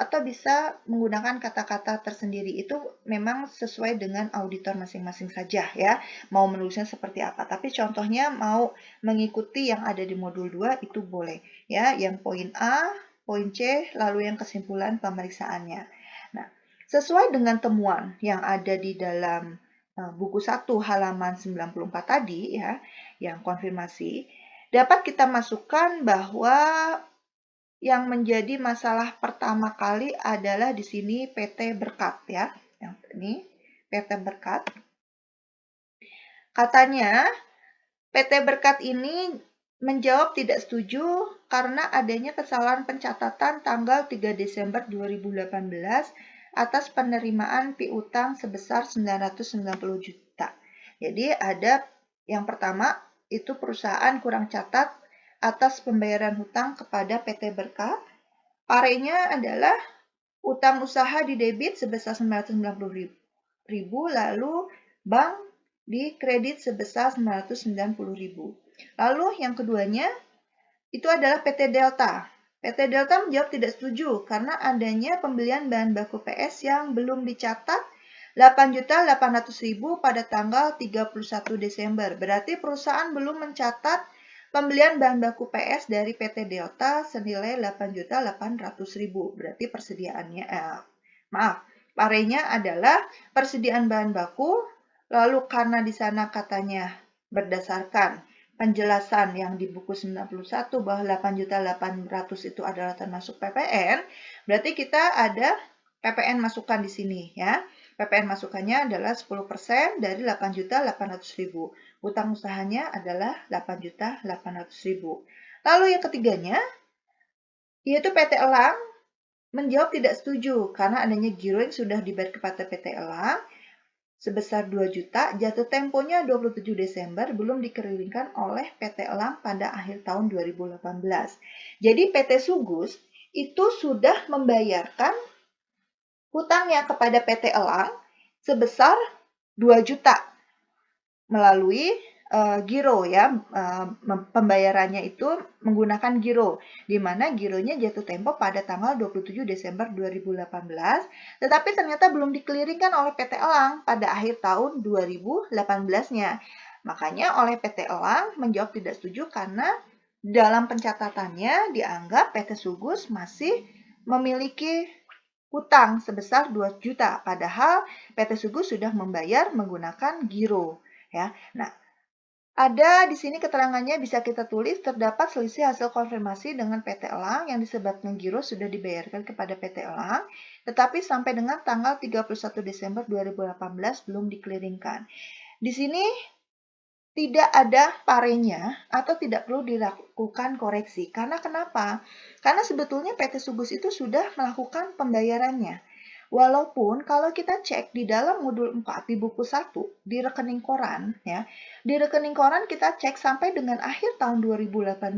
atau bisa menggunakan kata-kata tersendiri. Itu memang sesuai dengan auditor masing-masing saja ya. Mau menulisnya seperti apa. Tapi contohnya mau mengikuti yang ada di modul 2 itu boleh ya. Yang poin A, poin C, lalu yang kesimpulan pemeriksaannya. Nah, sesuai dengan temuan yang ada di dalam buku 1 halaman 94 tadi ya, yang konfirmasi, dapat kita masukkan bahwa yang menjadi masalah pertama kali adalah di sini PT Berkat ya. Yang ini PT Berkat. Katanya PT Berkat ini menjawab tidak setuju karena adanya kesalahan pencatatan tanggal 3 Desember 2018 atas penerimaan piutang sebesar 990 juta. Jadi ada yang pertama itu perusahaan kurang catat atas pembayaran hutang kepada PT Berkat. Parenya adalah utang usaha di debit sebesar 990 ribu, lalu bank di kredit sebesar 990 ribu. Lalu yang keduanya itu adalah PT Delta. PT Delta menjawab tidak setuju karena adanya pembelian bahan baku PS yang belum dicatat 8.800.000 pada tanggal 31 Desember. Berarti perusahaan belum mencatat pembelian bahan baku PS dari PT Delta senilai 8.800.000. Berarti persediaannya, parenya adalah persediaan bahan baku, lalu karena di sana katanya berdasarkan penjelasan yang di buku 91 bahwa 8.800.000 itu adalah termasuk PPN, berarti kita ada PPN masukan di sini ya. PPN masukannya adalah 10% dari 8.800.000. Utang usahanya adalah 8.800.000. Lalu yang ketiganya yaitu PT Elang menjawab tidak setuju karena adanya giro yang sudah dibayar kepada PT Elang sebesar 2 juta, jatuh temponya 27 Desember belum dikelilingkan oleh PT Elang pada akhir tahun 2018. Jadi PT Sugus itu sudah membayarkan hutangnya kepada PT Elang sebesar 2 juta melalui giro ya, pembayarannya itu menggunakan giro, di mana gironya jatuh tempo pada tanggal 27 Desember 2018, tetapi ternyata belum dikeliringkan oleh PT Elang pada akhir tahun 2018-nya. Makanya oleh PT Elang menjawab tidak setuju karena dalam pencatatannya dianggap PT Sugus masih memiliki hutang sebesar 2 juta, padahal PT Sugus sudah membayar menggunakan giro. Ya, nah ada di sini keterangannya bisa kita tulis terdapat selisih hasil konfirmasi dengan PT Elang yang disebabkan giro sudah dibayarkan kepada PT Elang, tetapi sampai dengan tanggal 31 Desember 2018 belum dikeliringkan. Di sini tidak ada parenya atau tidak perlu dilakukan koreksi. Karena kenapa? Karena sebetulnya PT Sugus itu sudah melakukan pembayarannya. Walaupun kalau kita cek di dalam modul 4 di buku 1, di rekening koran, ya, di rekening koran kita cek sampai dengan akhir tahun 2018,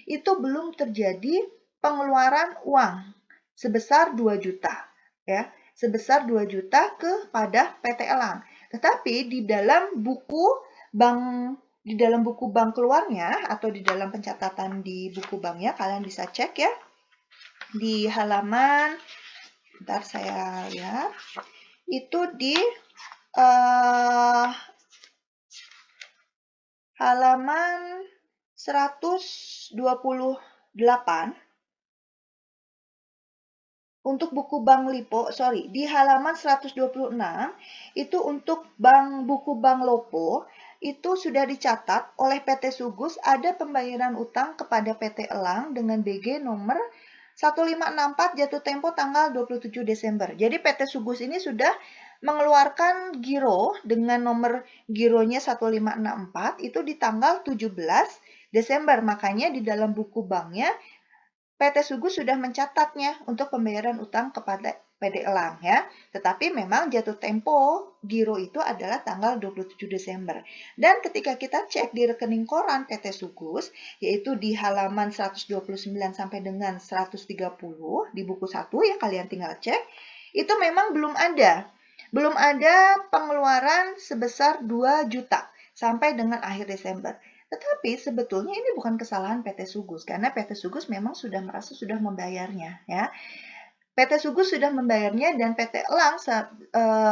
itu belum terjadi pengeluaran uang sebesar 2 juta. Ya, sebesar 2 juta kepada PT Elang. Tetapi di dalam buku bank keluarnya atau di dalam pencatatan di buku banknya, kalian bisa cek ya, di halaman bentar saya lihat. Itu di halaman 128 untuk buku Bank Lipo, di halaman 126 itu untuk buku Bank Lopo itu sudah dicatat oleh PT Sugus ada pembayaran utang kepada PT Elang dengan BG nomor 1564 jatuh tempo tanggal 27 Desember. Jadi PT Sugus ini sudah mengeluarkan giro dengan nomor gironya 1564 itu di tanggal 17 Desember. Makanya di dalam buku banknya PT Sugus sudah mencatatnya untuk pembayaran utang kepada PT Elang ya. Tetapi memang jatuh tempo giro itu adalah tanggal 27 Desember. Dan ketika kita cek di rekening koran PT Sugus, yaitu di halaman 129 sampai dengan 130 di buku 1 ya, kalian tinggal cek, itu memang belum ada. Belum ada pengeluaran sebesar 2 juta sampai dengan akhir Desember. Tetapi sebetulnya ini bukan kesalahan PT Sugus karena PT Sugus memang sudah merasa sudah membayarnya ya. PT Sugus sudah membayarnya dan PT Elang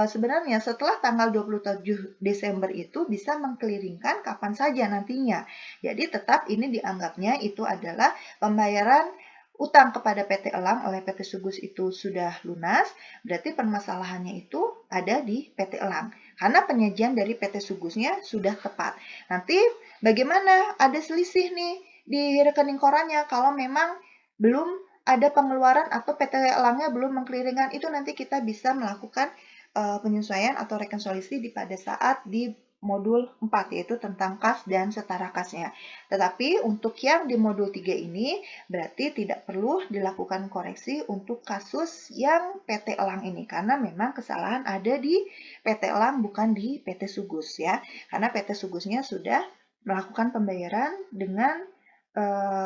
sebenarnya setelah tanggal 27 Desember itu bisa mengkeliringkan kapan saja nantinya. Jadi tetap ini dianggapnya itu adalah pembayaran utang kepada PT Elang oleh PT Sugus itu sudah lunas, berarti permasalahannya itu ada di PT Elang. Karena penyajian dari PT Sugusnya sudah tepat. Nanti bagaimana ada selisih nih di rekening korannya kalau memang belum ada pengeluaran atau PT Elangnya belum mengkeliringkan, itu nanti kita bisa melakukan penyesuaian atau rekonsiliasi pada saat di modul 4, yaitu tentang kas dan setara kasnya. Tetapi untuk yang di modul 3 ini, berarti tidak perlu dilakukan koreksi untuk kasus yang PT Elang ini, karena memang kesalahan ada di PT Elang bukan di PT Sugus ya, karena PT Sugusnya sudah melakukan pembayaran dengan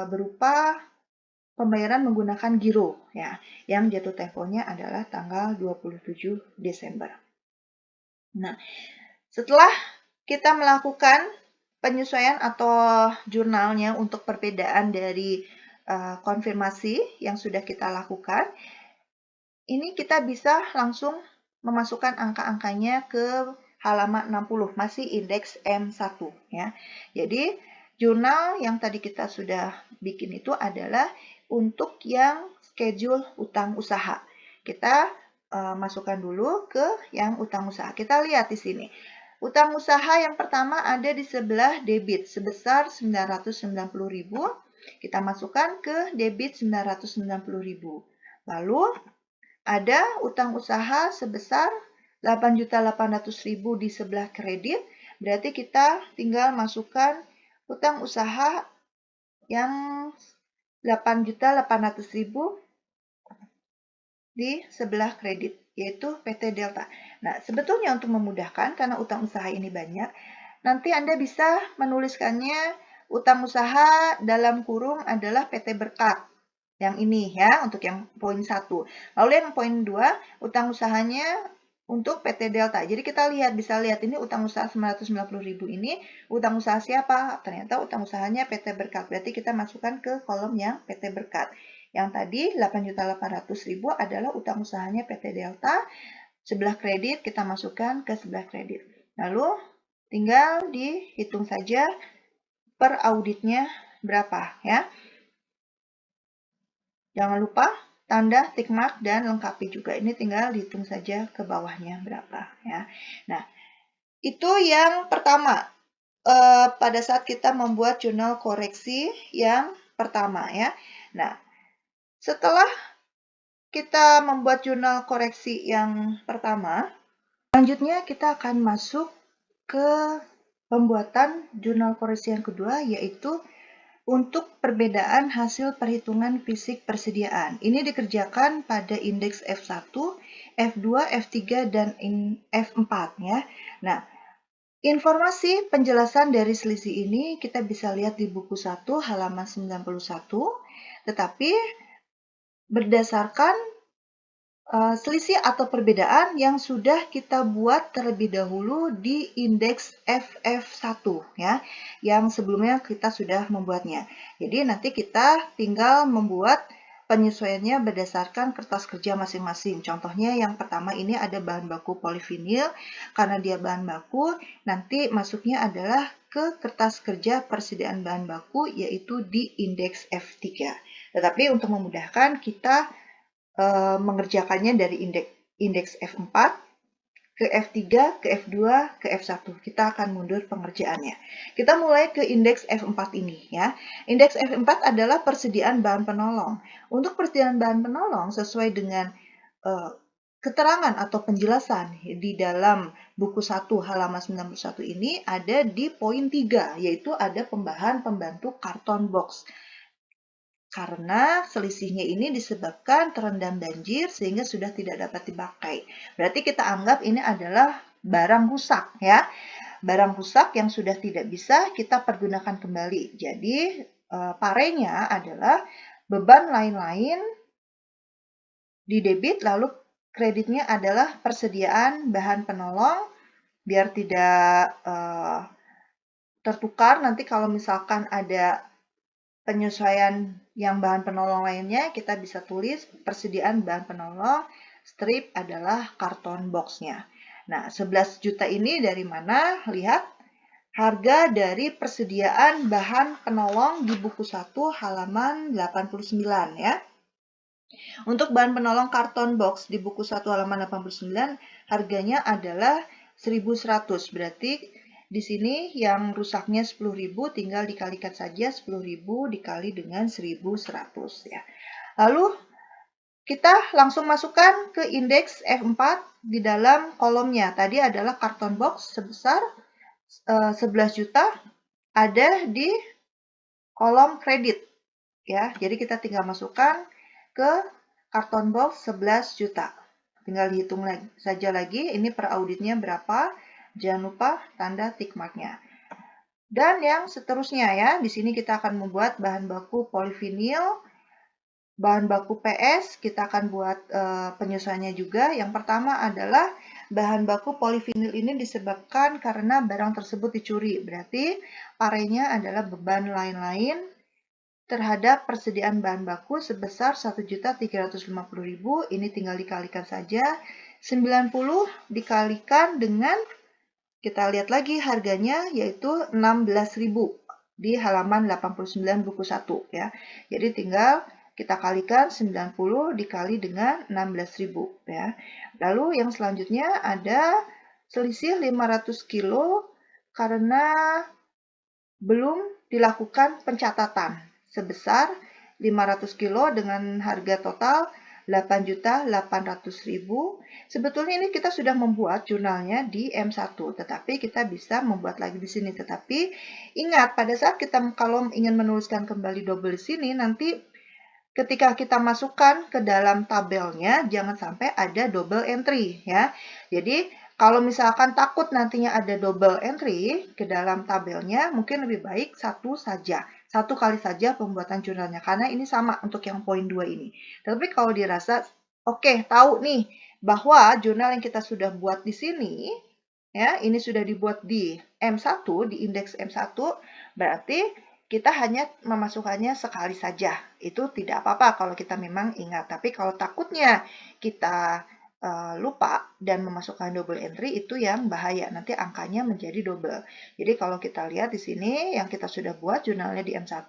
berupa pembayaran menggunakan giro ya, yang jatuh temponya adalah tanggal 27 Desember. Nah, setelah kita melakukan penyesuaian atau jurnalnya untuk perbedaan dari konfirmasi yang sudah kita lakukan, ini kita bisa langsung memasukkan angka-angkanya ke halaman 60, masih indeks M1 ya. Jadi jurnal yang tadi kita sudah bikin itu adalah untuk yang schedule utang usaha. Kita masukkan dulu ke yang utang usaha. Kita lihat di sini. Utang usaha yang pertama ada di sebelah debit sebesar 990.000. Kita masukkan ke debit 990.000. Lalu ada utang usaha sebesar 8.800.000 di sebelah kredit. Berarti kita tinggal masukkan utang usaha yang 8.800.000 di sebelah kredit, yaitu PT Delta. Nah, sebetulnya untuk memudahkan, karena utang usaha ini banyak, nanti Anda bisa menuliskannya utang usaha dalam kurung adalah PT Berkat. Yang ini ya, untuk yang poin 1. Lalu yang poin 2, utang usahanya untuk PT Delta. Jadi kita bisa lihat ini utang usaha 990.000 ini, utang usaha siapa? Ternyata utang usahanya PT Berkat. Berarti kita masukkan ke kolom yang PT Berkat. Yang tadi 8.800.000 adalah utang usahanya PT Delta. Sebelah kredit kita masukkan ke sebelah kredit. Lalu tinggal dihitung saja per auditnya berapa ya. Jangan lupa tanda tick mark dan lengkapi juga. Ini tinggal dihitung saja ke bawahnya berapa ya. Nah, itu yang pertama. Pada saat kita membuat jurnal koreksi yang pertama ya. Nah, setelah kita membuat jurnal koreksi yang pertama, selanjutnya kita akan masuk ke pembuatan jurnal koreksi yang kedua, yaitu untuk perbedaan hasil perhitungan fisik persediaan. Ini dikerjakan pada indeks F1, F2, F3, dan F4 ya. Nah, informasi penjelasan dari selisih ini kita bisa lihat di buku 1 halaman 91, tetapi berdasarkan selisih atau perbedaan yang sudah kita buat terlebih dahulu di indeks FF1 ya, yang sebelumnya kita sudah membuatnya. Jadi nanti kita tinggal membuat penyesuaiannya berdasarkan kertas kerja masing-masing. Contohnya yang pertama ini ada bahan baku polivinil, karena dia bahan baku, nanti masuknya adalah ke kertas kerja persediaan bahan baku, yaitu di indeks F3. Tetapi untuk memudahkan kita mengerjakannya dari indeks F4 ke F3, ke F2, ke F1. Kita akan mundur pengerjaannya. Kita mulai ke indeks F4 ini ya. Indeks F4 adalah persediaan bahan penolong. Untuk persediaan bahan penolong sesuai dengan keterangan atau penjelasan di dalam buku 1 halaman 91 ini ada di poin 3, yaitu ada pembahan pembantu karton box. Karena selisihnya ini disebabkan terendam banjir sehingga sudah tidak dapat dipakai. Berarti kita anggap ini adalah barang rusak ya. Barang rusak yang sudah tidak bisa kita pergunakan kembali. Jadi parenya adalah beban lain-lain di debit, lalu kreditnya adalah persediaan bahan penolong biar tidak tertukar nanti kalau misalkan ada penyesuaian yang bahan penolong lainnya, kita bisa tulis persediaan bahan penolong, strip adalah karton boxnya. Nah, 11 juta ini dari mana? Lihat, harga dari persediaan bahan penolong di buku 1 halaman 89 ya. Untuk bahan penolong karton box di buku 1 halaman 89, harganya adalah 1.100, berarti di sini yang rusaknya 10.000 tinggal dikalikan saja 10.000 dikali dengan 1.100 ya. Lalu kita langsung masukkan ke indeks F4 di dalam kolomnya. Tadi adalah karton box sebesar 11 juta ada di kolom kredit ya. Jadi kita tinggal masukkan ke karton box 11 juta. Tinggal dihitung saja lagi ini per auditnya berapa. Jangan lupa tanda tick marknya. Dan yang seterusnya ya, di sini kita akan membuat bahan baku polivinil, bahan baku PS, kita akan buat penyesuaiannya juga. Yang pertama adalah bahan baku polivinil ini disebabkan karena barang tersebut dicuri. Berarti parenya adalah beban lain-lain terhadap persediaan bahan baku sebesar 1.350.000. Ini tinggal dikalikan saja. 90 dikalikan dengan, kita lihat lagi harganya, yaitu 16.000 di halaman 89 buku 1 ya. Jadi tinggal kita kalikan 90 dikali dengan 16.000 ya. Lalu yang selanjutnya ada selisih 500 kilo karena belum dilakukan pencatatan sebesar 500 kilo dengan harga total 8.800.000. Sebetulnya ini kita sudah membuat jurnalnya di M1, tetapi kita bisa membuat lagi di sini. Tetapi ingat, pada saat kita kalau ingin menuliskan kembali double di sini, nanti ketika kita masukkan ke dalam tabelnya, jangan sampai ada double entry ya. Jadi, kalau misalkan takut nantinya ada double entry ke dalam tabelnya, mungkin lebih baik satu saja. Satu kali saja pembuatan jurnalnya, karena ini sama untuk yang poin 2 ini. Tapi kalau dirasa, oke, tahu nih, bahwa jurnal yang kita sudah buat di sini, ya, ini sudah dibuat di M1, di indeks M1, berarti kita hanya memasukkannya sekali saja. Itu tidak apa-apa kalau kita memang ingat. Tapi kalau takutnya kita lupa dan memasukkan double entry, itu yang bahaya. Nanti angkanya menjadi double. Jadi kalau kita lihat di sini, yang kita sudah buat jurnalnya di M1,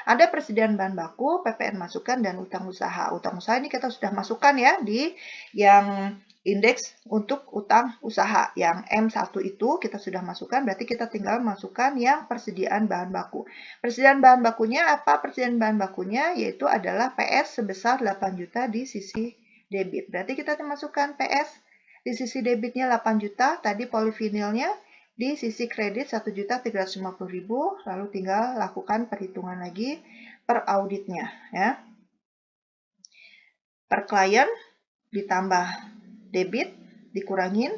ada persediaan bahan baku, PPN masukan, dan utang usaha. Utang usaha ini kita sudah masukkan ya di yang indeks untuk utang usaha. Yang M1 itu kita sudah masukkan, berarti kita tinggal masukkan yang persediaan bahan baku. Persediaan bahan bakunya apa? Persediaan bahan bakunya yaitu adalah PS sebesar 8 juta di sisi debit. Berarti kita masukkan PS di sisi debitnya 8 juta, tadi polivinilnya di sisi kredit 1.350.000, lalu tinggal lakukan perhitungan lagi per auditnya ya. Per klien ditambah debit dikurangin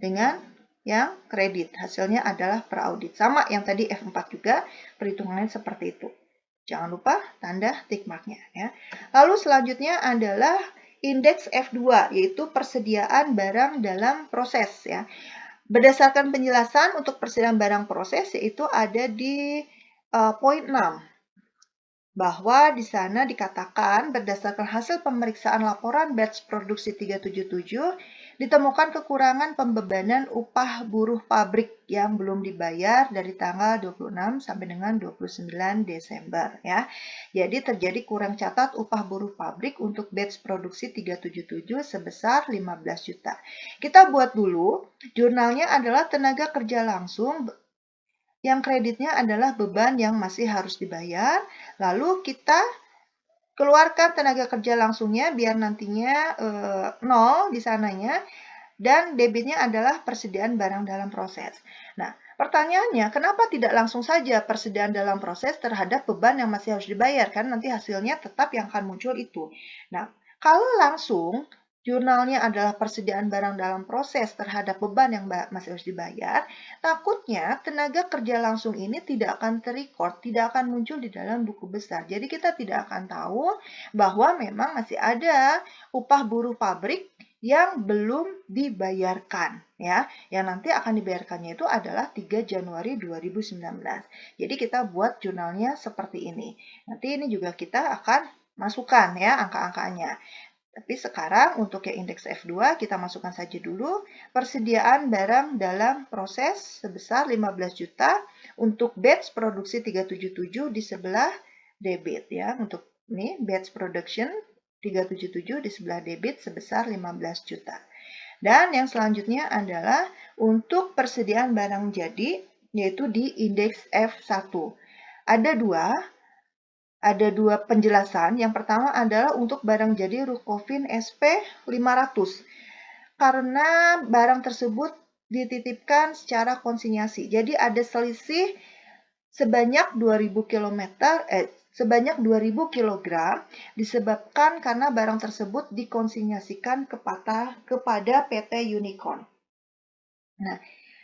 dengan yang kredit. Hasilnya adalah per audit. Sama yang tadi F4 juga, perhitungannya seperti itu. Jangan lupa tanda tick marknya ya. Lalu selanjutnya adalah indeks F2, yaitu persediaan barang dalam proses ya. Berdasarkan penjelasan untuk persediaan barang proses, yaitu ada di poin 6. Bahwa di sana dikatakan berdasarkan hasil pemeriksaan laporan batch produksi 377, ditemukan kekurangan pembebanan upah buruh pabrik yang belum dibayar dari tanggal 26 sampai dengan 29 Desember ya. Jadi terjadi kurang catat upah buruh pabrik untuk batch produksi 377 sebesar 15 juta. Kita buat dulu, jurnalnya adalah tenaga kerja langsung yang kreditnya adalah beban yang masih harus dibayar, lalu kita keluarkan tenaga kerja langsungnya biar nantinya 0 di sananya, dan debitnya adalah persediaan barang dalam proses. Nah, pertanyaannya, kenapa tidak langsung saja persediaan dalam proses terhadap beban yang masih harus dibayar? Kan nanti hasilnya tetap yang akan muncul itu. Nah, kalau langsung jurnalnya adalah persediaan barang dalam proses terhadap beban yang masih harus dibayar, takutnya tenaga kerja langsung ini tidak akan terrecord, tidak akan muncul di dalam buku besar. Jadi kita tidak akan tahu bahwa memang masih ada upah buruh pabrik yang belum dibayarkan ya. Yang nanti akan dibayarkannya itu adalah 3 Januari 2019. Jadi kita buat jurnalnya seperti ini. Nanti ini juga kita akan masukkan ya angka-angkanya. Tapi sekarang untuk yang indeks F2 kita masukkan saja dulu persediaan barang dalam proses sebesar 15 juta untuk batch produksi 377 di sebelah debit ya. Untuk ini batch production 377 di sebelah debit sebesar 15 juta. Dan yang selanjutnya adalah untuk persediaan barang jadi yaitu di indeks F1. Ada dua penjelasan. Yang pertama adalah untuk barang jadi Rukovin SP 500. Karena barang tersebut dititipkan secara konsinyasi. Jadi ada selisih sebanyak 2000 kg disebabkan karena barang tersebut dikonsinyasikan kepada PT Unicorn. Nah,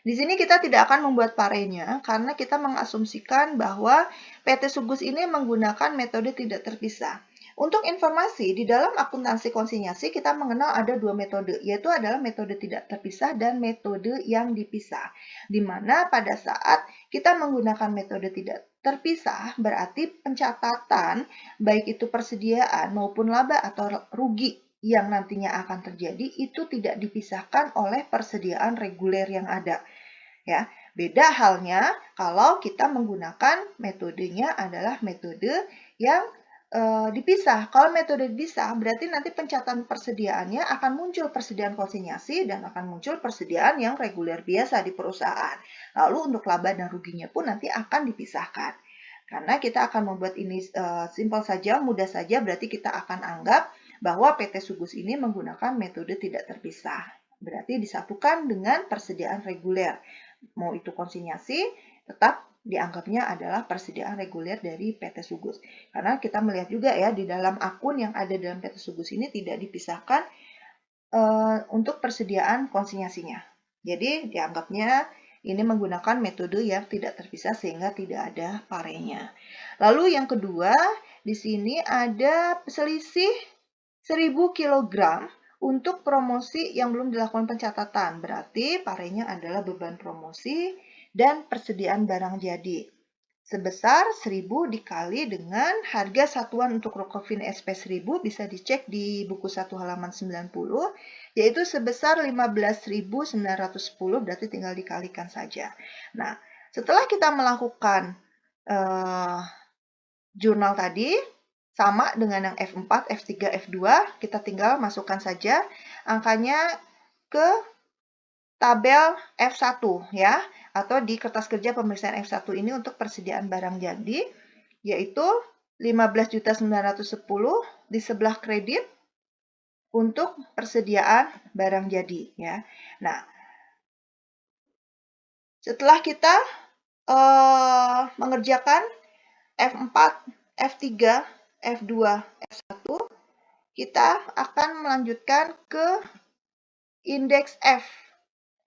di sini kita tidak akan membuat parenya karena kita mengasumsikan bahwa PT Sugus ini menggunakan metode tidak terpisah. Untuk informasi, di dalam akuntansi konsinyasi kita mengenal ada dua metode, yaitu adalah metode tidak terpisah dan metode yang dipisah. Di mana pada saat kita menggunakan metode tidak terpisah, berarti pencatatan, baik itu persediaan maupun laba atau rugi yang nantinya akan terjadi itu tidak dipisahkan oleh persediaan reguler yang ada. Ya, beda halnya kalau kita menggunakan metodenya adalah metode yang dipisah. Kalau metode dipisah, berarti nanti pencatatan persediaannya akan muncul persediaan konsinyasi dan akan muncul persediaan yang reguler biasa di perusahaan. Lalu untuk laba dan ruginya pun nanti akan dipisahkan. Karena kita akan membuat ini simpel saja, mudah saja, berarti kita akan anggap bahwa PT Sugus ini menggunakan metode tidak terpisah. Berarti disatukan dengan persediaan reguler. Mau itu konsinyasi, tetap dianggapnya adalah persediaan reguler dari PT Sugus. Karena kita melihat juga ya di dalam akun yang ada dalam PT Sugus ini tidak dipisahkan untuk persediaan konsinyasinya. Jadi dianggapnya ini menggunakan metode yang tidak terpisah sehingga tidak ada parenya. Lalu yang kedua, di sini ada selisih 1000 kg untuk promosi yang belum dilakukan pencatatan. Berarti parenya adalah beban promosi dan persediaan barang jadi. Sebesar 1000 dikali dengan harga satuan untuk Rokofin SP 1000 bisa dicek di buku 1 halaman 90, yaitu sebesar 15.910, berarti tinggal dikalikan saja. Nah, setelah kita melakukan jurnal tadi, sama dengan yang F4, F3, F2, kita tinggal masukkan saja angkanya ke tabel F1 ya, atau di kertas kerja pemeriksaan F1 ini untuk persediaan barang jadi, yaitu 15.910 di sebelah kredit untuk persediaan barang jadi ya. Nah, setelah kita mengerjakan F4, F3, F2, F1, kita akan melanjutkan ke indeks F,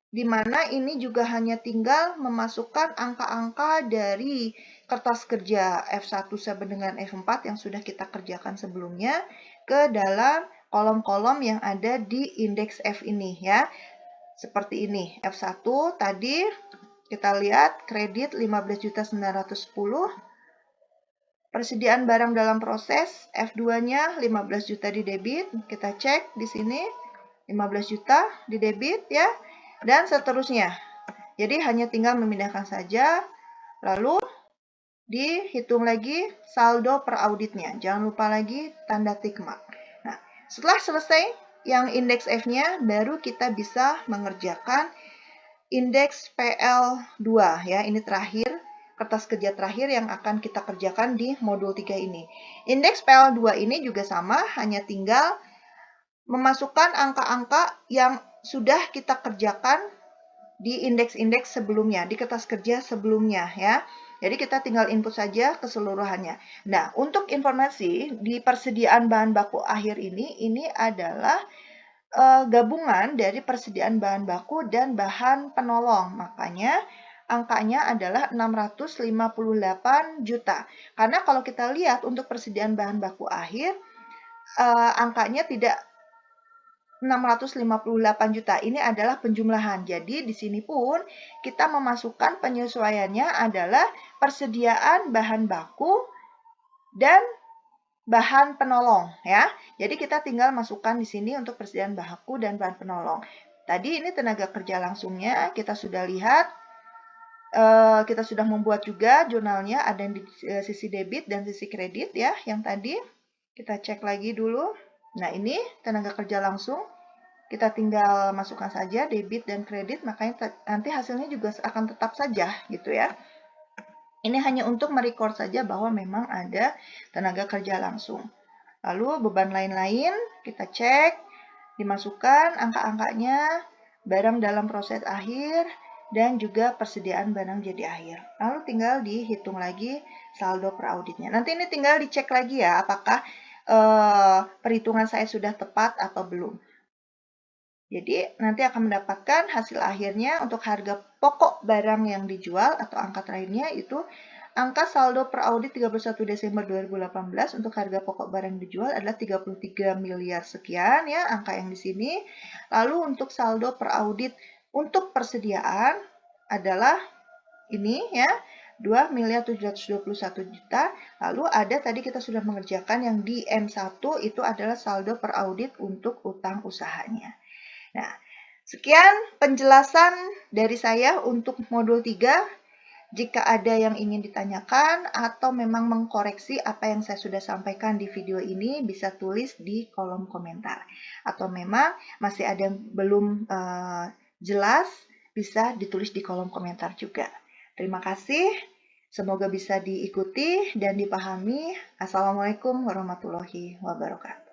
di mana ini juga hanya tinggal memasukkan angka-angka dari kertas kerja F1 sama dengan F4 yang sudah kita kerjakan sebelumnya ke dalam kolom-kolom yang ada di indeks F ini ya. Seperti ini, F1 tadi kita lihat kredit 15.910, persediaan barang dalam proses, F2-nya 15 juta di debit, kita cek di sini 15 juta di debit ya, dan seterusnya. Jadi hanya tinggal memindahkan saja, lalu dihitung lagi saldo per auditnya. Jangan lupa lagi tanda tick mark. Nah, setelah selesai yang indeks F-nya, baru kita bisa mengerjakan indeks PL2 ya. Ini terakhir, kertas kerja terakhir yang akan kita kerjakan di modul 3 ini. Indeks PL2 ini juga sama, hanya tinggal memasukkan angka-angka yang sudah kita kerjakan di indeks-indeks sebelumnya, di kertas kerja sebelumnya ya. Jadi kita tinggal input saja keseluruhannya. Nah, untuk informasi di persediaan bahan baku akhir ini adalah gabungan dari persediaan bahan baku dan bahan penolong. Makanya angkanya adalah 658 juta. Karena kalau kita lihat untuk persediaan bahan baku akhir, angkanya tidak 658 juta. Ini adalah penjumlahan. Jadi di sini pun kita memasukkan penyesuaiannya adalah persediaan bahan baku dan bahan penolong ya. Jadi kita tinggal masukkan di sini untuk persediaan bahan baku dan bahan penolong. Tadi ini tenaga kerja langsungnya kita sudah lihat. Kita sudah membuat juga jurnalnya, ada di sisi debit dan sisi kredit ya. Yang tadi kita cek lagi dulu. Nah, ini tenaga kerja langsung. Kita tinggal masukkan saja debit dan kredit, makanya nanti hasilnya juga akan tetap saja gitu ya. Ini hanya untuk merecord saja bahwa memang ada tenaga kerja langsung. Lalu beban lain-lain kita cek, dimasukkan angka-angkanya, barang dalam proses akhir, dan juga persediaan barang jadi akhir. Lalu tinggal dihitung lagi saldo per auditnya. Nanti ini tinggal dicek lagi ya, apakah perhitungan saya sudah tepat atau belum. Jadi nanti akan mendapatkan hasil akhirnya untuk harga pokok barang yang dijual atau angka terakhirnya itu angka saldo per audit 31 Desember 2018 untuk harga pokok barang yang dijual adalah 33 miliar sekian ya, angka yang di sini. Lalu untuk saldo per audit untuk persediaan adalah ini ya, 2.721 juta. Lalu ada tadi kita sudah mengerjakan yang di M1 itu adalah saldo per audit untuk utang usahanya. Nah, sekian penjelasan dari saya untuk modul 3. Jika ada yang ingin ditanyakan atau memang mengkoreksi apa yang saya sudah sampaikan di video ini, bisa tulis di kolom komentar. Atau memang masih ada yang belum jelas, bisa ditulis di kolom komentar juga. Terima kasih. Semoga bisa diikuti dan dipahami. Assalamualaikum warahmatullahi wabarakatuh.